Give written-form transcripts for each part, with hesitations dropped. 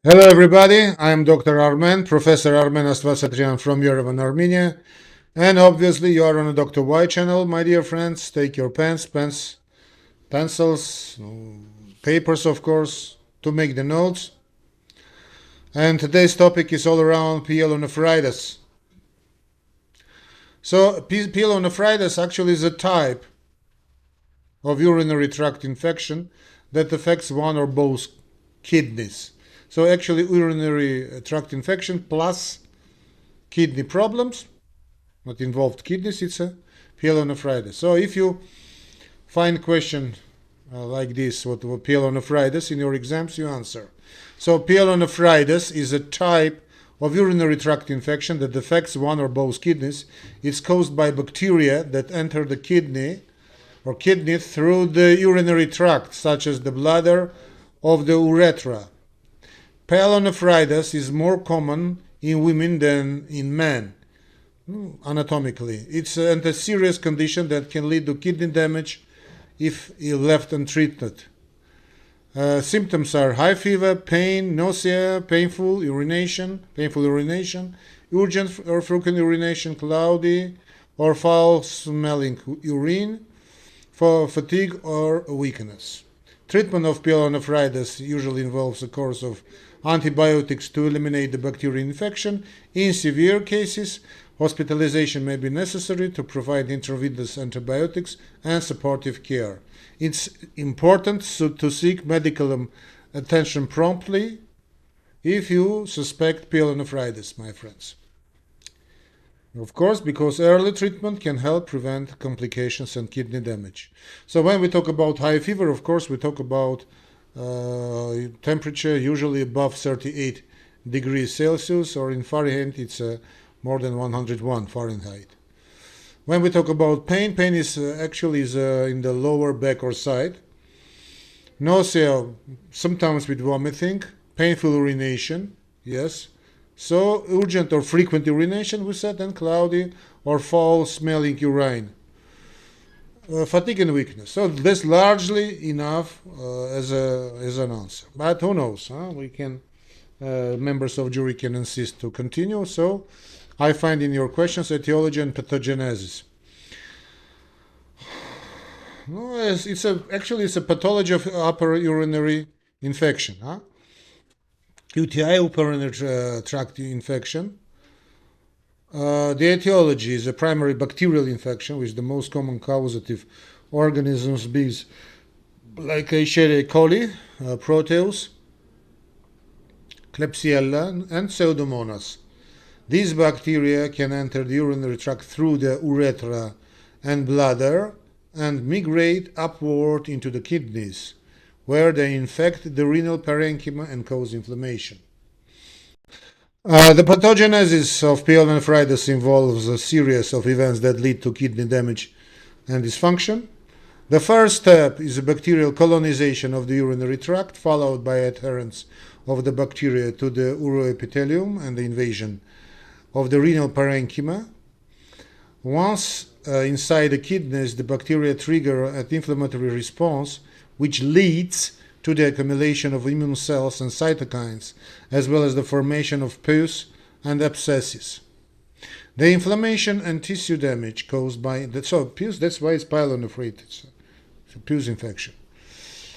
Hello, everybody. I am Dr. Armen, Professor Armen Astvatsatryan from Yerevan, Armenia. And obviously, you are on a Dr. Y channel, my dear friends. Take your pencils, papers, of course, to make the notes. And today's topic is all around pyelonephritis. So, pyelonephritis actually is a type of urinary tract infection that affects one or both kidneys. So, actually, urinary tract infection plus kidney problems, not involved kidneys, it's a pyelonephritis. So if you find question like this, what pyelonephritis in your exams, you answer. So pyelonephritis is a type of urinary tract infection that affects one or both kidneys. It's caused by bacteria that enter the kidney through the urinary tract, such as the bladder of the urethra. Pyelonephritis is more common in women than in men anatomically. It's a serious condition that can lead to kidney damage if left untreated. Symptoms are high fever, pain, nausea, painful urination, urgent or frequent urination, cloudy or foul-smelling urine, for fatigue or weakness. Treatment of pyelonephritis usually involves a course of antibiotics to eliminate the bacterial infection. In severe cases, hospitalization may be necessary to provide intravenous antibiotics and supportive care. It's important to seek medical attention promptly if you suspect pyelonephritis, my friends. Of course, because early treatment can help prevent complications and kidney damage. So when we talk about high fever, of course, we talk about temperature usually above 38 degrees Celsius, or in Fahrenheit, it's more than 101 Fahrenheit. When we talk about pain, pain is actually in the lower back or side. Nausea, sometimes with vomiting, painful urination, yes. So urgent or frequent urination, we said, and cloudy or foul-smelling urine. Fatigue and weakness. So that's largely enough as an answer. But who knows? We can members of jury can insist to continue. So I find in your questions etiology and pathogenesis. No, it's a pathology of upper urinary infection. UTI, upper urinary tract infection. The etiology is a primary bacterial infection, which the most common causative organisms be like Escherichia coli, Proteus, Klebsiella, and Pseudomonas. These bacteria can enter the urinary tract through the urethra and bladder and migrate upward into the kidneys, where they infect the renal parenchyma and cause inflammation. The pathogenesis of pyelonephritis involves a series of events that lead to kidney damage and dysfunction. The first step is a bacterial colonization of the urinary tract, followed by adherence of the bacteria to the uroepithelium and the invasion of the renal parenchyma. Once inside the kidneys, the bacteria trigger an inflammatory response, which leads to the accumulation of immune cells and cytokines, as well as the formation of pus and abscesses. The inflammation and tissue damage caused by pus, that's why it's pyelonephritis, it's a pus infection.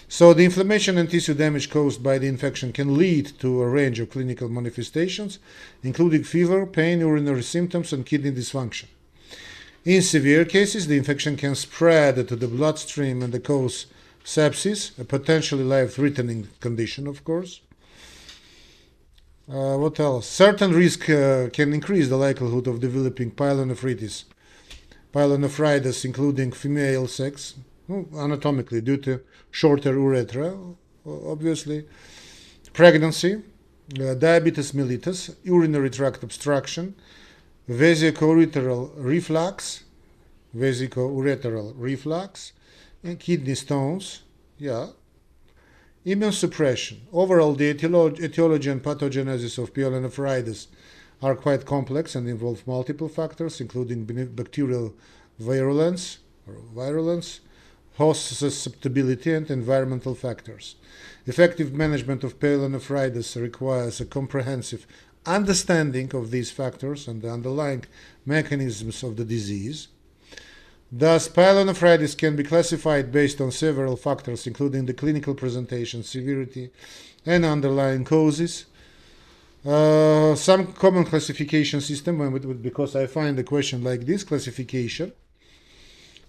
So the inflammation and tissue damage caused by the infection can lead to a range of clinical manifestations, including fever, pain, urinary symptoms, and kidney dysfunction. In severe cases, the infection can spread to the bloodstream and cause sepsis, a potentially life-threatening condition, of course. What else? Certain risk can increase the likelihood of developing pyelonephritis, including female sex, anatomically due to shorter urethra, obviously, pregnancy, diabetes mellitus, urinary tract obstruction, vesico-ureteral reflux, and kidney stones, immune suppression. Overall, the etiology and pathogenesis of pyelonephritis are quite complex and involve multiple factors, including bacterial virulence, host susceptibility, and environmental factors. Effective management of pyelonephritis requires a comprehensive understanding of these factors and the underlying mechanisms of the disease. Thus, pyelonephritis can be classified based on several factors, including the clinical presentation, severity, and underlying causes. Some common classification system, because I find a question like this classification.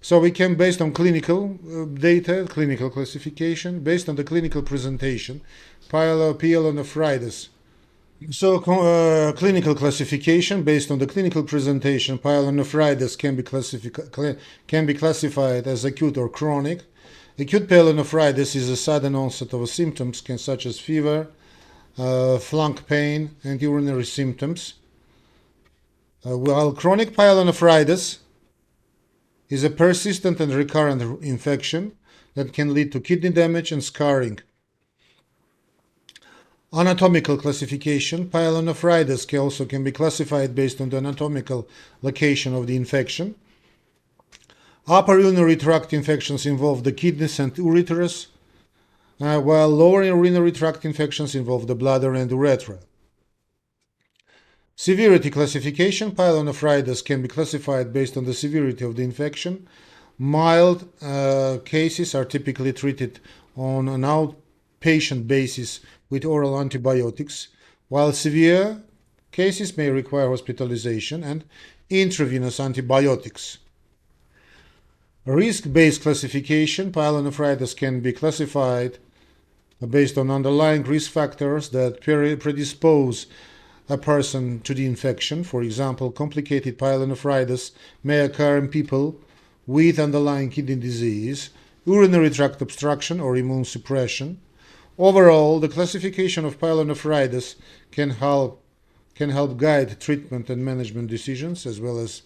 So we can, based on clinical data, clinical classification, based on the clinical presentation, pyelonephritis. So clinical classification, based on the clinical presentation, pyelonephritis can be classified as acute or chronic. Acute pyelonephritis is a sudden onset of symptoms such as fever, flank pain, and urinary symptoms. While chronic pyelonephritis is a persistent and recurrent infection that can lead to kidney damage and scarring. Anatomical classification. Pyelonephritis can be classified based on the anatomical location of the infection. Upper urinary tract infections involve the kidneys and urethras, while lower urinary tract infections involve the bladder and urethra. Severity classification. Pyelonephritis can be classified based on the severity of the infection. Mild cases are typically treated on an outpatient basis with oral antibiotics, while severe cases may require hospitalization and intravenous antibiotics. Risk-based classification. Pyelonephritis can be classified based on underlying risk factors that predispose a person to the infection. For example, complicated pyelonephritis may occur in people with underlying kidney disease, urinary tract obstruction, or immune suppression. Overall, the classification of pyelonephritis can help guide treatment and management decisions, as well as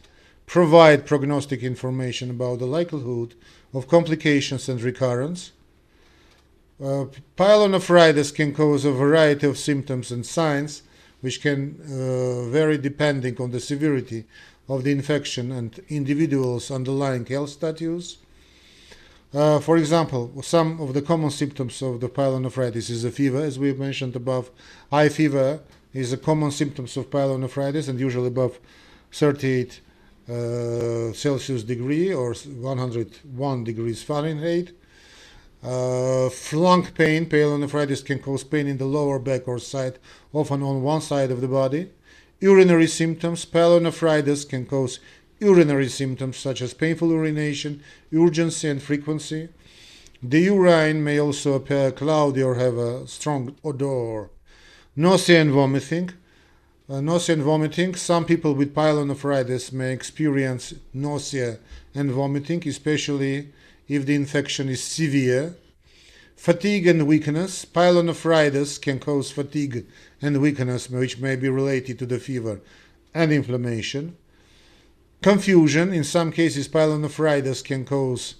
provide prognostic information about the likelihood of complications and recurrence. Pyelonephritis can cause a variety of symptoms and signs, which can vary depending on the severity of the infection and individuals' underlying health status. For example, some of the common symptoms of the pyelonephritis is a fever, as we mentioned above. High fever is a common symptom of pyelonephritis and usually above 38 Celsius degree or 101 degrees Fahrenheit. Flank pain. Pyelonephritis can cause pain in the lower back or side, often on one side of the body. Urinary symptoms. Pyelonephritis can cause urinary symptoms such as painful urination, urgency, and frequency. The urine may also appear cloudy or have a strong odor. Nausea and vomiting. Some people with pyelonephritis may experience nausea and vomiting, especially if the infection is severe. Fatigue and weakness. Pyelonephritis can cause fatigue and weakness, which may be related to the fever and inflammation. Confusion. In some cases, pyelonephritis can cause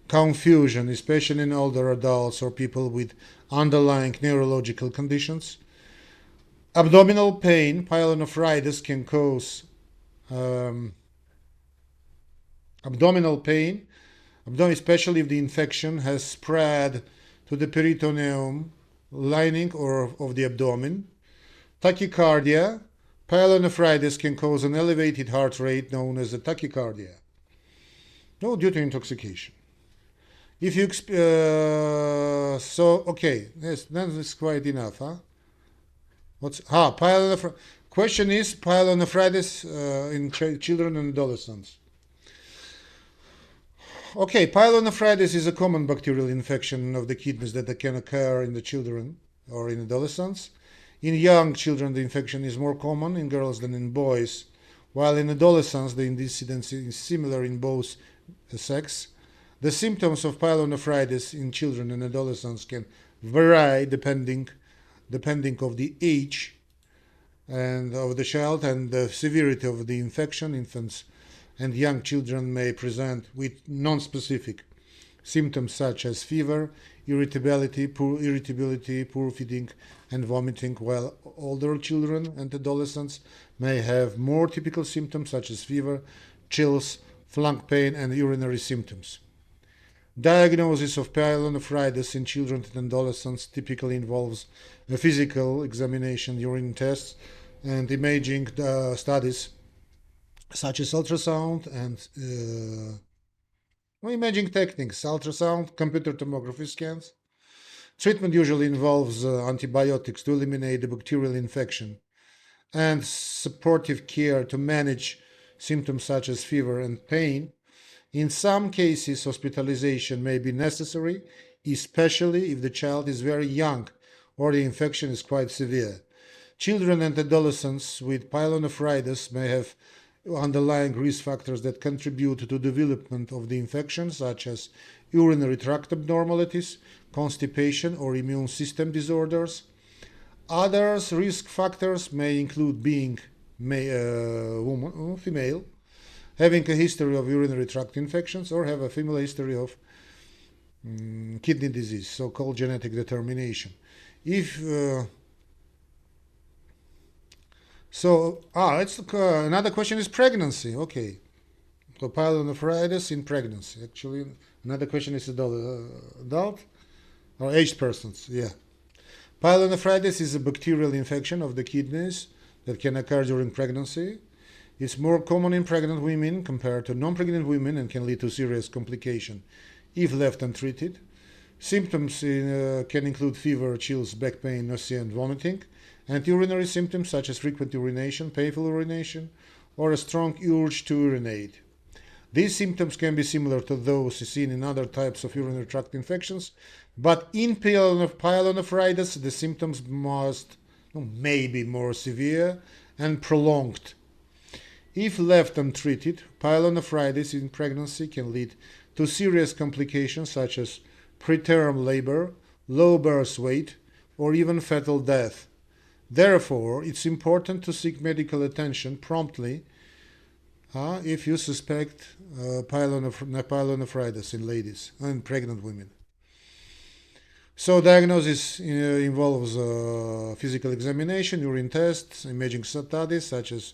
confusion, especially in older adults or people with underlying neurological conditions. Abdominal pain. Pyelonephritis can cause abdominal pain, especially if the infection has spread to the peritoneum lining or of the abdomen. Tachycardia. Pyelonephritis can cause an elevated heart rate known as a tachycardia, due to intoxication. If you okay, yes, that's quite enough, huh? Question is pyelonephritis in children and adolescents. Okay, pyelonephritis is a common bacterial infection of the kidneys that can occur in the children or in adolescents. In young children, the infection is more common in girls than in boys, while in adolescents, the incidence is similar in both sex. The symptoms of pyelonephritis in children and adolescents can vary depending of the age and of the child and the severity of the infection. Infants and young children may present with non-specific symptoms such as fever, irritability, poor feeding, and vomiting, while older children and adolescents may have more typical symptoms such as fever, chills, flank pain, and urinary symptoms. Diagnosis of pyelonephritis in children and adolescents typically involves a physical examination, urine tests, and imaging studies such as ultrasound and imaging techniques, ultrasound, computer tomography scans. Treatment usually involves antibiotics to eliminate the bacterial infection and supportive care to manage symptoms such as fever and pain. In some cases, hospitalization may be necessary, especially if the child is very young or the infection is quite severe. Children and adolescents with pyelonephritis may have underlying risk factors that contribute to development of the infection, such as urinary tract abnormalities, constipation, or immune system disorders. Other risk factors may include being female, having a history of urinary tract infections, or have a female history of kidney disease, so-called genetic determination. If another question is pregnancy. Okay, so pyelonephritis in pregnancy. Actually, another question is adult or aged persons. Yeah, pyelonephritis is a bacterial infection of the kidneys that can occur during pregnancy. It's more common in pregnant women compared to non-pregnant women and can lead to serious complications if left untreated. Symptoms can include fever, chills, back pain, nausea, and vomiting, and urinary symptoms such as frequent urination, painful urination, or a strong urge to urinate. These symptoms can be similar to those seen in other types of urinary tract infections, but in pyelonephritis, the symptoms may be more severe and prolonged. If left untreated, pyelonephritis in pregnancy can lead to serious complications such as preterm labor, low birth weight, or even fetal death. Therefore, it's important to seek medical attention promptly if you suspect pyelonephritis in ladies and pregnant women. So diagnosis involves physical examination, urine tests, imaging studies such as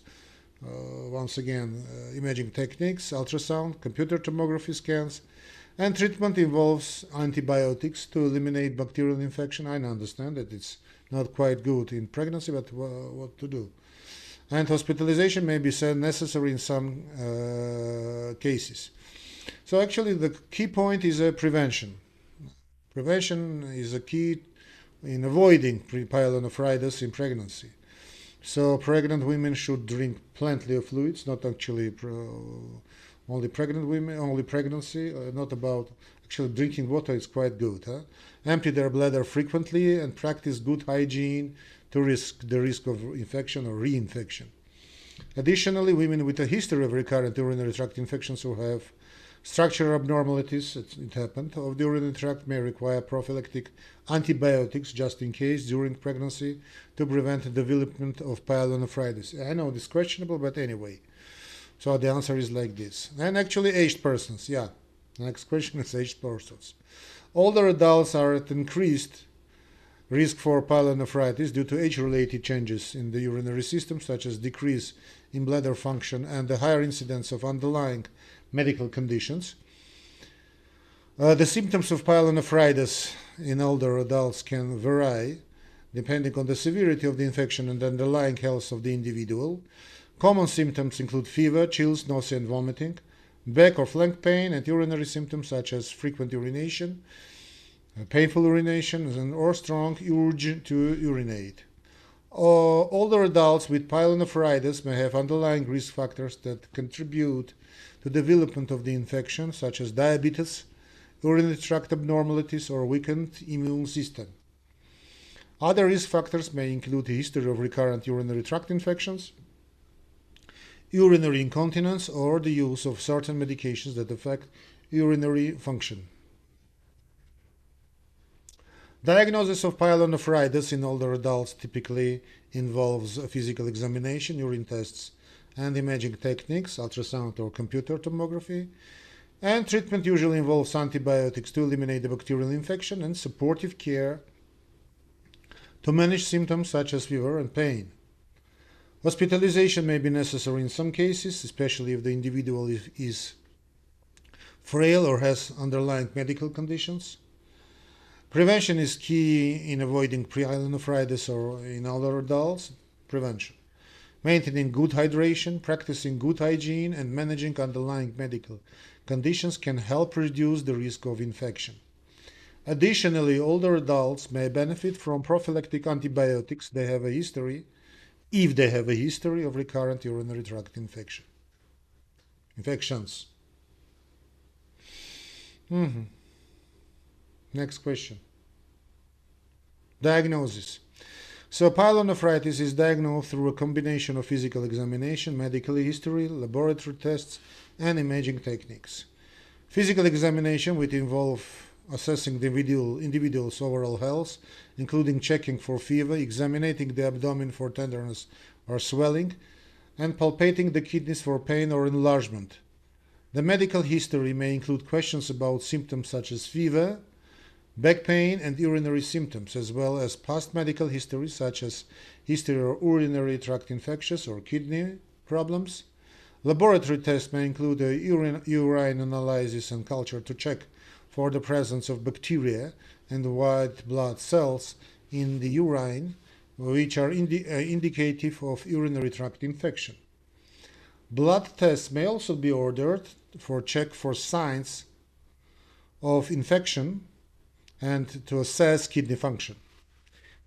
imaging techniques, ultrasound, computer tomography scans, and treatment involves antibiotics to eliminate bacterial infection. I understand that it's not quite good in pregnancy, but what to do? And hospitalization may be necessary in some cases. So actually the key point is prevention. Prevention is a key in avoiding pyelonephritis in pregnancy. So pregnant women should drink plenty of fluids, not actually only pregnant women, only pregnancy, not about actually drinking water is quite good. Empty their bladder frequently and practice good hygiene to reduce the risk of infection or reinfection. Additionally, women with a history of recurrent urinary tract infections who have structural abnormalities, it happened, of the urinary tract may require prophylactic antibiotics just in case during pregnancy to prevent the development of pyelonephritis. I know this is questionable, but anyway. So the answer is like this. And actually aged persons, yeah. Next question is aged persons. Older adults are at increased risk for pyelonephritis due to age-related changes in the urinary system, such as decrease in bladder function and the higher incidence of underlying medical conditions. The symptoms of pyelonephritis in older adults can vary depending on the severity of the infection and the underlying health of the individual. Common symptoms include fever, chills, nausea and vomiting, back or flank pain, and urinary symptoms such as frequent urination, painful urination, or strong urge to urinate. Older adults with pyelonephritis may have underlying risk factors that contribute to development of the infection, such as diabetes, urinary tract abnormalities, or weakened immune system. Other risk factors may include a history of recurrent urinary tract infections, urinary incontinence, or the use of certain medications that affect urinary function. Diagnosis of pyelonephritis in older adults typically involves a physical examination, urine tests, and imaging techniques, ultrasound or computer tomography. And treatment usually involves antibiotics to eliminate the bacterial infection and supportive care to manage symptoms such as fever and pain. Hospitalization may be necessary in some cases, especially if the individual is frail or has underlying medical conditions. Prevention is key in avoiding pyelonephritis or in older adults. Prevention. Maintaining good hydration, practicing good hygiene, and managing underlying medical conditions can help reduce the risk of infection. Additionally, older adults may benefit from prophylactic antibiotics if they have a history of recurrent urinary tract infections. Next question. Diagnosis. So pyelonephritis is diagnosed through a combination of physical examination, medical history, laboratory tests, and imaging techniques. Physical examination, which involves assessing the individual's overall health, including checking for fever, examining the abdomen for tenderness or swelling, and palpating the kidneys for pain or enlargement. The medical history may include questions about symptoms such as fever, back pain, and urinary symptoms, as well as past medical history such as history of urinary tract infections or kidney problems. Laboratory tests may include a urine analysis and culture to check for the presence of bacteria and white blood cells in the urine, which are indicative of urinary tract infection. Blood tests may also be ordered for check for signs of infection and to assess kidney function.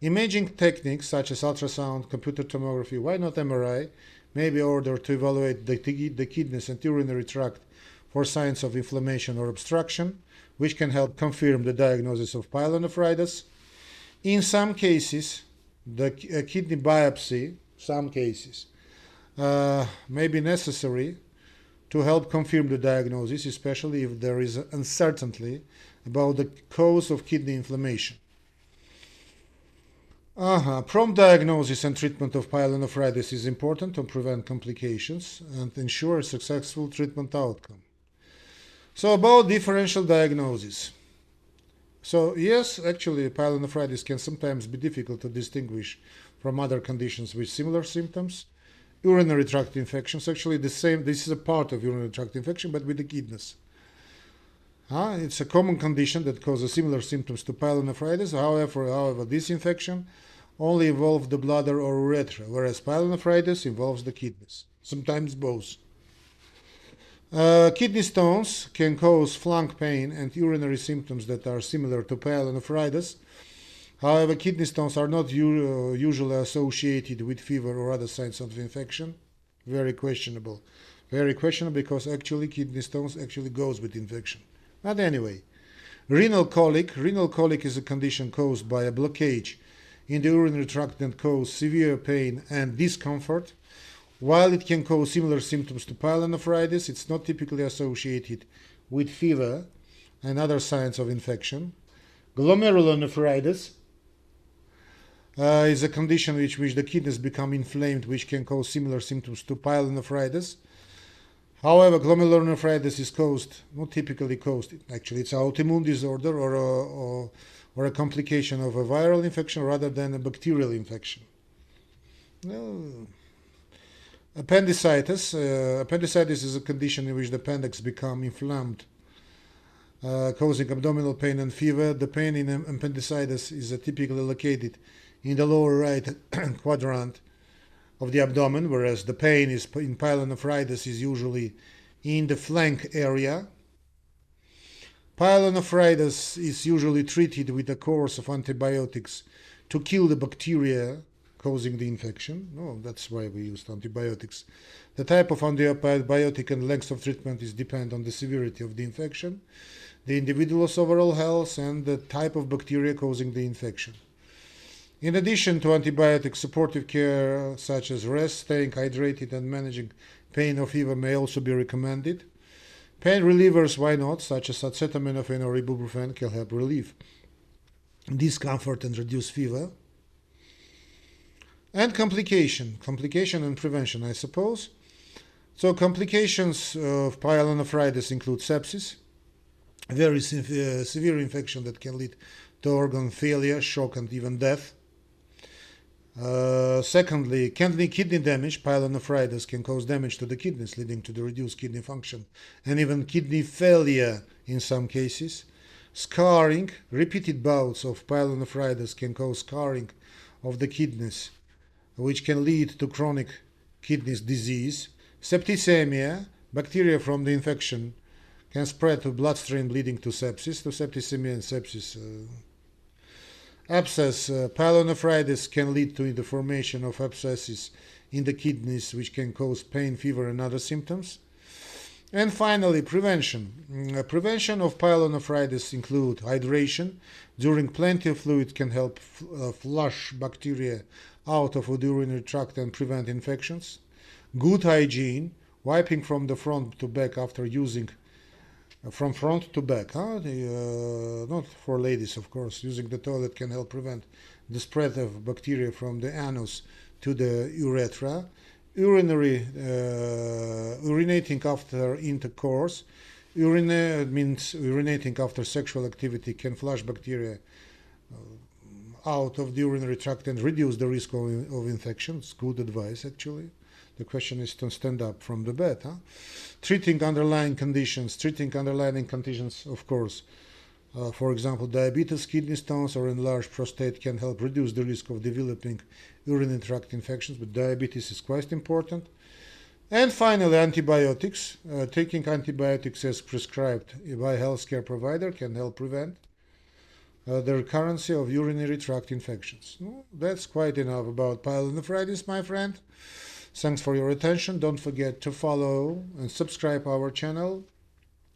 Imaging techniques such as ultrasound, computer tomography, why not MRI, may be ordered to evaluate the kidneys and urinary tract for signs of inflammation or obstruction, which can help confirm the diagnosis of pyelonephritis. In some cases, the kidney biopsy, may be necessary to help confirm the diagnosis, especially if there is uncertainty about the cause of kidney inflammation. Prompt diagnosis and treatment of pyelonephritis is important to prevent complications and ensure a successful treatment outcome. So about differential diagnosis. So yes, actually pyelonephritis can sometimes be difficult to distinguish from other conditions with similar symptoms. Urinary tract infections, actually this is a part of urinary tract infection, but with the kidneys. It's a common condition that causes similar symptoms to pyelonephritis. However, this infection only involves the bladder or urethra, whereas pyelonephritis involves the kidneys, sometimes both. Kidney stones can cause flank pain and urinary symptoms that are similar to pyelonephritis. However, kidney stones are not usually associated with fever or other signs of infection. Very questionable. Very questionable because actually kidney stones actually goes with infection. But anyway, renal colic. Renal colic is a condition caused by a blockage in the urinary tract that causes severe pain and discomfort. While it can cause similar symptoms to pyelonephritis, it's not typically associated with fever and other signs of infection. Glomerulonephritis is a condition in which the kidneys become inflamed, which can cause similar symptoms to pyelonephritis. However, glomerulonephritis is not typically caused, actually it's an autoimmune disorder or a complication of a viral infection rather than a bacterial infection. Appendicitis. Appendicitis is a condition in which the appendix becomes inflamed, causing abdominal pain and fever. The pain in appendicitis is typically located in the lower right quadrant of the abdomen, whereas the pain in pyelonephritis is usually in the flank area. Pyelonephritis is usually treated with a course of antibiotics to kill the bacteria causing the infection. That's why we used antibiotics. The type of antibiotic and length of treatment depend on the severity of the infection, the individual's overall health, and the type of bacteria causing the infection. In addition to antibiotic supportive care such as rest, staying hydrated, and managing pain or fever may also be recommended. Pain relievers, why not, such as acetaminophen or ibuprofen, can help relieve discomfort and reduce fever. And complication and prevention, I suppose. So complications of pyelonephritis include sepsis, a very severe infection that can lead to organ failure, shock, and even death. Secondly, kidney damage, pyelonephritis, can cause damage to the kidneys, leading to the reduced kidney function and even kidney failure in some cases. Scarring, repeated bouts of pyelonephritis can cause scarring of the kidneys, which can lead to chronic kidney disease. Septicemia, bacteria from the infection can spread to bloodstream, leading to sepsis. To septicemia and sepsis. Abscess, pyelonephritis can lead to the formation of abscesses in the kidneys, which can cause pain, fever, and other symptoms. And finally, prevention. Prevention of pyelonephritis include hydration. During plenty of fluid can help flush bacteria out of the urinary tract and prevent infections. Good hygiene, wiping from the front to back after using from front to back, huh? Not for ladies, of course. Using the toilet can help prevent the spread of bacteria from the anus to the urethra. Urinary, urinating after intercourse. Means urinating after sexual activity can flush bacteria out of the urinary tract and reduce the risk of infections. Good advice, actually. The question is to stand up from the bed. Huh? Treating underlying conditions, of course. For example, diabetes, kidney stones, or enlarged prostate can help reduce the risk of developing urinary tract infections, but diabetes is quite important. And finally, antibiotics. Taking antibiotics as prescribed by a healthcare provider can help prevent the recurrence of urinary tract infections. That's quite enough about pyelonephritis, my friend. Thanks for your attention. Don't forget to follow and subscribe our channel.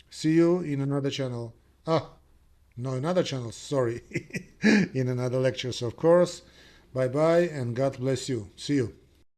See you in another channel. Another channel, sorry. In another lectures, of course. Bye-bye and God bless you. See you.